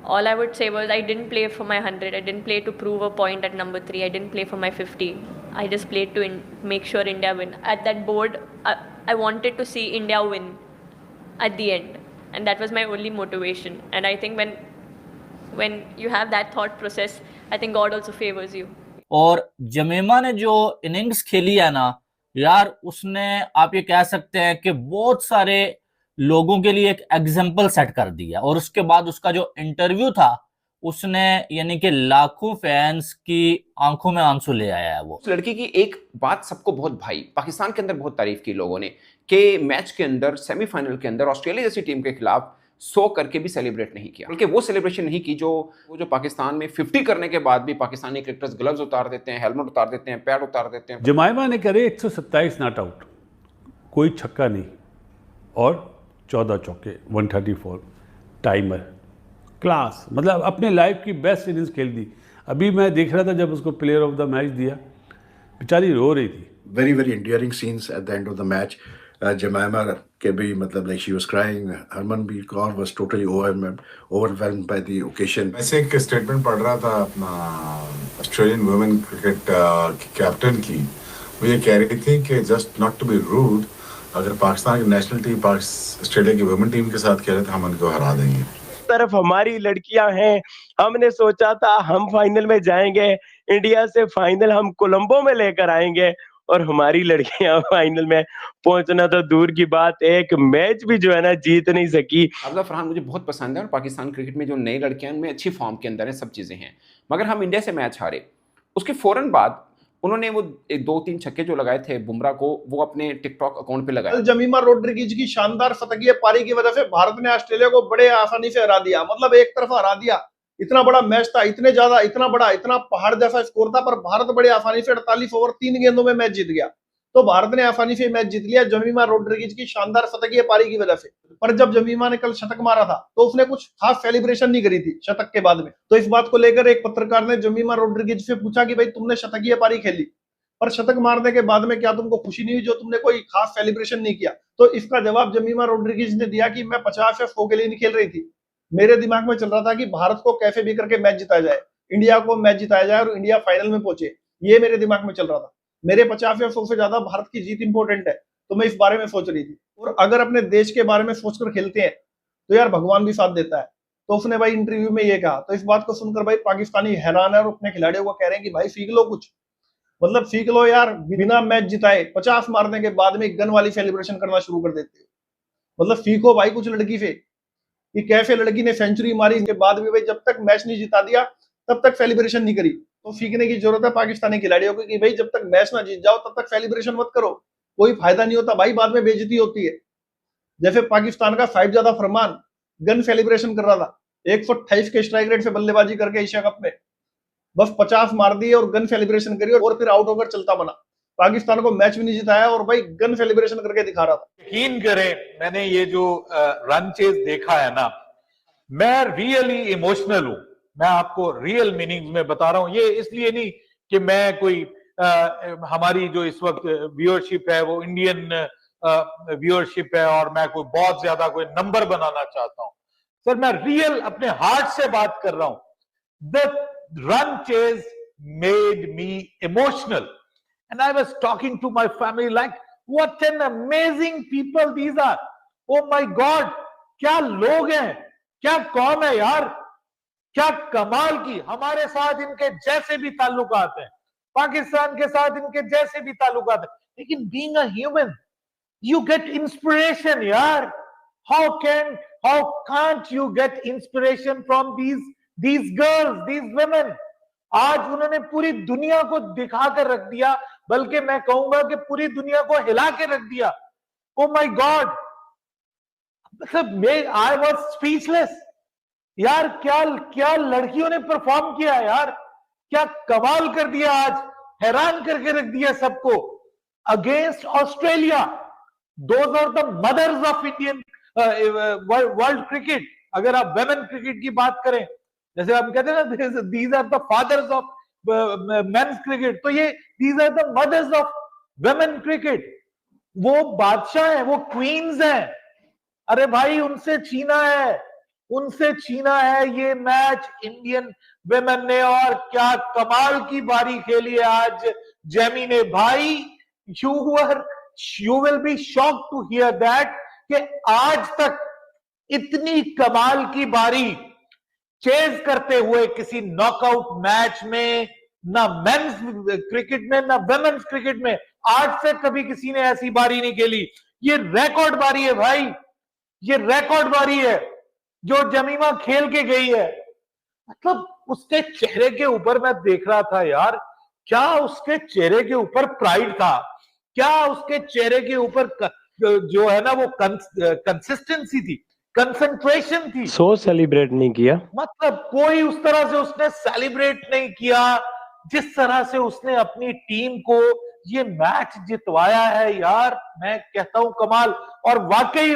All I would say was I didn't play for my 100. I didn't play to prove a point at number 3. I didn't play for my 50. I just played to make sure India win. At that board, I wanted to see India win at the end, and that was my only motivation. And I think when you have that thought process, I think God also favors you. और जमीमा ने जो innings खेली है ना यार, उसने आप ये कह सकते हैं कि बहुत सारे लोगों के लिए एक एग्जाम्पल सेट कर दिया। और उसके बाद उसका जो इंटरव्यू था, उसने यानी कि लाखों फैंस की आंखों में आंसू ले आया है। वो लड़की की एक बात सबको बहुत भाई, पाकिस्तान के अंदर बहुत तारीफ की लोगों ने कि मैच के अंदर, सेमीफाइनल के अंदर ऑस्ट्रेलिया जैसी टीम के खिलाफ 100 करके भी सेलिब्रेट नहीं किया, बल्कि वो सेलिब्रेशन नहीं की जो पाकिस्तान में 50 करने के बाद भी पाकिस्तानी क्रिकेटर्स ग्लव्स उतार देते हैं, हेलमेट उतार देते हैं, पैड उतार देते हैं। जमाइमा ने करे 127 नॉट आउट, कोई छक्का नहीं और 14 चौके, 134 टाइमर, क्लास। मतलब अपने लाइफ की बेस्ट इनिंग्स खेल दी। अभी मैं देख रहा था जब उसको प्लेयर ऑफ द मैच दिया, बेचारी रो रही थी। Very very endearing scenes at the end of the match. जमाइमा के भी मतलब like she was crying, Harmanpreet Kaur was totally overwhelmed by the occasion. ऐसे एक स्टेटमेंट पढ़ रहा था अपना ऑस्ट्रेलियन वुमेन क्रिकेट कैप्टन की, वो ये कह रही थी कि just not to be rude, अगर पाकिस्तान की नेशनल टीम ऑस्ट्रेलिया की वुमेन टीम के साथ खेले तो हम उनको हरा देंगे। तरफ हमारी लड़कियां हैं, हमने सोचा था हम फाइनल में जाएंगे, इंडिया से फाइनल हम कोलंबो में लेकर आएंगे, और हमारी लड़कियां फाइनल में पहुंचना तो दूर की बात, एक मैच भी जो है ना जीत नहीं सकी। अब्दुल्ला फरहान मुझे बहुत पसंद है और पाकिस्तान क्रिकेट में जो नई लड़कियां हैं उनमें अच्छी फॉर्म के अंदर है, सब चीज़ें हैं। मगर हम इंडिया से मैच हारे, उसके फ़ौरन बाद उन्होंने वो 2-3 छक्के जो लगाए थे बुमराह को, वो अपने टिकटॉक अकाउंट पे लगाए। जमीमा रोड्रिगेज की शानदार शतकीय पारी की वजह से भारत ने ऑस्ट्रेलिया को बड़े आसानी से हरा दिया। मतलब एक तरफा हरा दिया, इतना बड़ा मैच था, इतने ज्यादा, इतना बड़ा, इतना पहाड़ जैसा स्कोर था, पर भारत बड़े आसानी से 48 ओवर 3 गेंदों में मैच जीत गया। तो भारत ने आसानी से मैच जीत लिया जमीमा रोड्रिगेज की शानदार शतकीय पारी की वजह से। पर जब जमीमा ने कल शतक मारा था तो उसने कुछ खास सेलिब्रेशन नहीं करी थी शतक के बाद में। तो इस बात को लेकर एक पत्रकार ने जमीमा रोड्रिगेज से पूछा कि भाई तुमने शतकीय पारी खेली, पर शतक मारने के बाद में क्या तुमको खुशी नहीं हुई जो तुमने कोई खास सेलिब्रेशन नहीं किया? तो इसका जवाब जमीमा रोड्रिगेज ने दिया कि मैं 50 या 100 के लिए नहीं खेल रही थी, मेरे दिमाग में चल रहा था कि भारत को कैसे भी करके मैच जिताया जाए, इंडिया को मैच जिताया जाए और इंडिया फाइनल में पहुंचे, ये मेरे दिमाग में चल रहा था। मेरे 50 या 100 से ज्यादा भारत की जीत इंपॉर्टेंट है, तो मैं इस बारे में सोच रही थी। और अगर अपने देश के बारे में सोचकर खेलते हैं तो यार भगवान भी साथ देता है। तो उसने भाई इंटरव्यू में ये कहा। तो इस बात को सुनकर भाई पाकिस्तानी हैरान है और अपने खिलाड़ियों को कह रहे हैं कि भाई सीख लो कुछ, मतलब सीख लो यार, बिना मैच जिताए 50 मारने के बाद में गन वाली सेलिब्रेशन करना शुरू कर देते हो। मतलब सीखो भाई कुछ लड़की से कि कैसे लड़की ने सेंचुरी मारी के बाद भी भाई जब तक मैच नहीं जिता दिया तब तक सेलिब्रेशन नहीं करी। तो सीखने की जरूरत है पाकिस्तानी खिलाड़ियों को कि भाई जब तक मैच ना जीत जाओ तब तक सेलिब्रेशन मत करो, कोई फायदा नहीं होता भाई, बाद में बेइज्जती होती है। जैसे पाकिस्तान का साहिबजादा फरमान गन सेलिब्रेशन कर रहा था 128 के स्ट्राइक रेट से बल्लेबाजी करके एशिया कप में, बस 50 मार दिए और गन सेलिब्रेशन करी और फिर आउट होकर चलता बना। पाकिस्तान को मैच भी नहीं जिताया और भाई गन सेलिब्रेशन करके दिखा रहा था। यकीन करें, मैंने ये जो रन चेज देखा है ना, मैं रियली इमोशनल हूं। मैं आपको रियल मीनिंग में बता रहा हूं, ये इसलिए नहीं कि मैं कोई हमारी जो इस वक्त व्यूअरशिप है वो इंडियन व्यूअरशिप है और मैं कोई बहुत ज्यादा कोई नंबर बनाना चाहता हूं। सर मैं रियल अपने हार्ट से बात कर रहा हूं। The run chase made me emotional and I was talking to my family like what an amazing people these are. Oh my God, क्या लोग हैं, क्या कौम है यार, क्या कमाल की। हमारे साथ इनके जैसे भी ताल्लुकात हैं, पाकिस्तान के साथ इनके जैसे भी ताल्लुकात हैं, लेकिन being a human you get inspiration यार। how can't you get inspiration from these girls, these women? आज उन्होंने पूरी दुनिया को दिखा कर रख दिया, बल्कि मैं कहूंगा कि पूरी दुनिया को हिला के रख दिया। ओ माय गॉड, मतलब आई वाज स्पीचलेस यार। क्या लड़कियों ने परफॉर्म किया यार, क्या कमाल कर दिया, आज हैरान करके रख दिया सबको against Australia. Those are the mothers of Indian world cricket. अगर आप वेमेन क्रिकेट की बात करें, जैसे हम कहते हैं ना, these are the fathers of men's cricket, तो ये these are the mothers of women cricket. वो बादशाह हैं, वो क्वींस हैं। अरे भाई उनसे छीना है, उनसे छीना है ये मैच इंडियन वेमेन ने। और क्या कमाल की बारी खेली है आज जेमी ने भाई। You will be shocked to hear that कि आज तक इतनी कमाल की बारी चेज करते हुए किसी नॉकआउट मैच में, ना मेंस क्रिकेट में ना वुमेन्स क्रिकेट में, आज से कभी किसी ने ऐसी बारी नहीं खेली। ये रिकॉर्ड बारी है भाई, ये रिकॉर्ड बारी है जो जमीमा खेल के गई है। मतलब उसके चेहरे के ऊपर मैं देख रहा था यार, क्या उसके चेहरे के ऊपर प्राइड था, क्या उसके चेहरे के ऊपर जो है ना वो कंसिस्टेंसी थी, कंसंट्रेशन थी। सो सेलिब्रेट नहीं किया, मतलब कोई उस तरह से उसने सेलिब्रेट नहीं किया जिस तरह से उसने अपनी टीम को ये मैच जितवाया है यार। मैं कहता हूं कमाल। और वाकई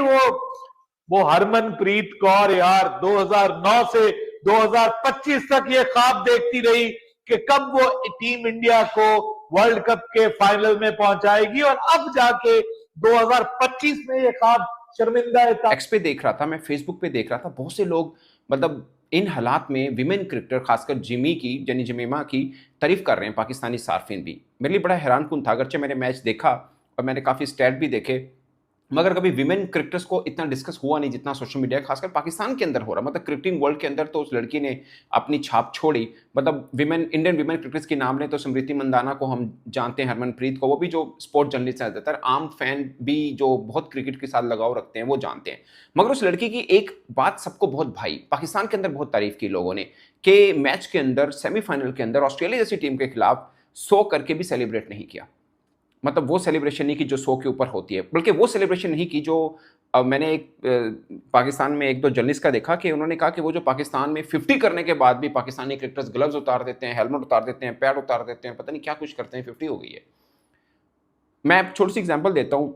वो हरमनप्रीत कौर यार 2009 से 2025 तक ये ख्वाब देखती रही कि कब वो टीम इंडिया को वर्ल्ड कप के फाइनल में पहुंचाएगी, और अब जाके 2025 में ये ख्वाब शर्मिंदा है। एक्स पे देख रहा था, मैं फेसबुक पे देख रहा था, बहुत से लोग मतलब इन हालात में विमेन क्रिकेटर खासकर जेनी जमीमा की तारीफ कर रहे हैं, पाकिस्तानी सार्फिन भी। मेरे लिए बड़ा हैरान कुन था, अगरचे मैंने मैच देखा और मैंने काफ़ी स्टैट भी देखे, मगर कभी विमेन क्रिकेटर्स को इतना डिस्कस हुआ नहीं जितना सोशल मीडिया खासकर पाकिस्तान के अंदर हो रहा। मतलब क्रिकेटिंग वर्ल्ड के अंदर तो उस लड़की ने अपनी छाप छोड़ी। मतलब इंडियन विमेन क्रिकेटर्स के नाम लें तो स्मृति मंदाना को हम जानते हैं, हरमनप्रीत को, वो भी जो स्पोर्ट जर्नलिस्ट हैं, ज़्यादातर आम फैन भी जो बहुत क्रिकेट के साथ लगाव रखते हैं वो जानते हैं। मगर उस लड़की की एक बात सबको बहुत भाई, पाकिस्तान के अंदर बहुत तारीफ की लोगों ने कि मैच के अंदर सेमीफाइनल के अंदर ऑस्ट्रेलिया जैसी टीम के खिलाफ 100 करके भी सेलिब्रेट नहीं किया। मतलब वो सेलिब्रेशन नहीं की जो 100 के ऊपर होती है, बल्कि वो सेलिब्रेशन नहीं की जो मैंने पाकिस्तान में एक दो जर्नलिस्ट का देखा कि उन्होंने कहा कि वो जो पाकिस्तान में 50 करने के बाद भी पाकिस्तानी क्रिकेटर्स ग्लव्स उतार देते हैं, हेलमेट उतार देते हैं, पैड उतार देते हैं, पता नहीं क्या कुछ करते हैं, 50 हो गई है। मैं छोटी सी एग्जांपल देता हूँ,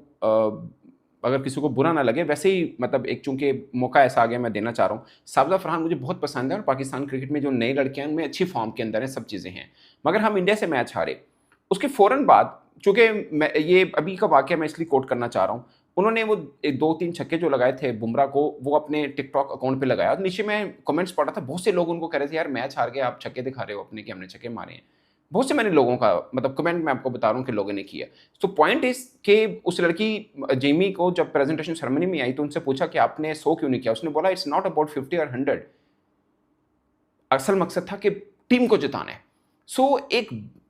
अगर किसी को बुरा ना लगे, वैसे ही मतलब एक चूंकि मौका ऐसा आ गया मैं देना चाह रहा हूँ। साबजा फरहान मुझे बहुत पसंद है और पाकिस्तान क्रिकेट में जो नई लड़कियां हैं उनमें अच्छी फॉर्म के अंदर हैं, सब चीज़ें हैं। मगर हम इंडिया से मैच हारे, उसके फ़ौरन बाद, चूँकि ये अभी का वाक़या मैं इसलिए कोट करना चाह रहा हूँ, उन्होंने वो 2-3 छक्के जो लगाए थे बुमराह को, वो अपने टिकटॉक अकाउंट पे लगाया। नीचे मैं कमेंट्स पढ़ा था, बहुत से लोग उनको कह रहे थे यार मैच हार गए, आप छक्के दिखा रहे हो अपने कि हमने छक्के मारे हैं। बहुत से मैंने लोगों का मतलब कमेंट मैं आपको बता रहा हूँ कि लोगों ने किया। तो पॉइंट इस कि उस लड़की जेमी को जब प्रेजेंटेशन सेरेमनी में आई तो उनसे पूछा कि आपने 100 क्यों नहीं किया। उसने बोला इट्स नॉट अबाउट 50 और 100, असल मकसद था कि टीम को जिताना है। सो एक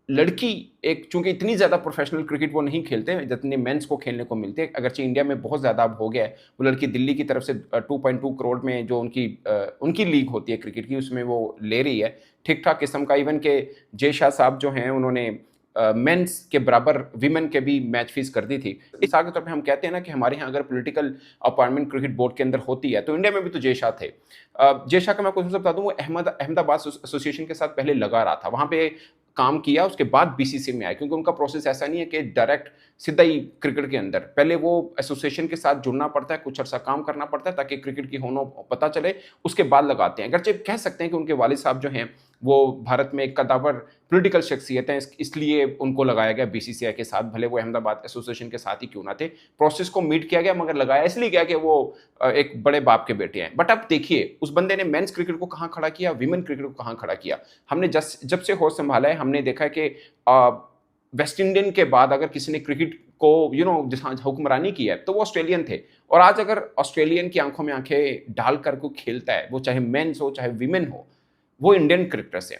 लड़की, एक चूंकि इतनी ज़्यादा प्रोफेशनल क्रिकेट वो नहीं खेलते जितने मेंस को खेलने को मिलते हैं, अगरचे इंडिया में बहुत ज़्यादा अब हो गया है। वो लड़की दिल्ली की तरफ से 2.2 करोड़ में जो उनकी लीग होती है क्रिकेट की, उसमें वो ले रही है ठीक ठाक किस्म का। इवन के जय शाह साहब जो हैं उन्होंने मेंस के बराबर विमेन के भी मैच फीस कर दी थी। इस आगे तौर पे हम कहते हैं ना कि हमारे यहाँ अगर पॉलिटिकल अपॉइंटमेंट क्रिकेट बोर्ड के अंदर होती है तो इंडिया में भी तो जय शाह थे। जय शाह का मैं कुछ बता दूँ, वो अहमदाबाद एसोसिएशन के साथ पहले लगा रहा था, वहाँ पे काम किया, उसके बाद बीसीसी में आया, क्योंकि उनका प्रोसेस ऐसा नहीं है कि डायरेक्ट सीधा ही क्रिकेट के अंदर, पहले वो एसोसिएशन के साथ जुड़ना पड़ता है, कुछ अर्सा काम करना पड़ता है ताकि क्रिकेट की होनो पता चले, उसके बाद लगाते हैं। अगरचे कह सकते हैं कि उनके वालिद साहब जो हैं वो भारत में एक कदावर पॉलिटिकल शख्सियत हैं, इसलिए उनको लगाया गया बीसीसीआई के साथ, भले वो अहमदाबाद एसोसिएशन के साथ ही क्यों ना थे। प्रोसेस को मीट किया गया, मगर लगाया इसलिए गया कि वो एक बड़े बाप के बेटे हैं। बट अब देखिए उस बंदे ने मेंस क्रिकेट को कहाँ खड़ा किया, विमेन क्रिकेट को कहाँ खड़ा किया। हमने जब से होश संभाला है हमने देखा है कि वेस्ट इंडियन के बाद अगर किसी ने क्रिकेट को जहाँ हुक्मरानी की है तो वो ऑस्ट्रेलियन थे। और आज अगर ऑस्ट्रेलियन की आंखों में आंखें डालकर कोई खेलता है, वो चाहे मेंस हो चाहे विमेन हो, वो इंडियन क्रिकेटर्स है।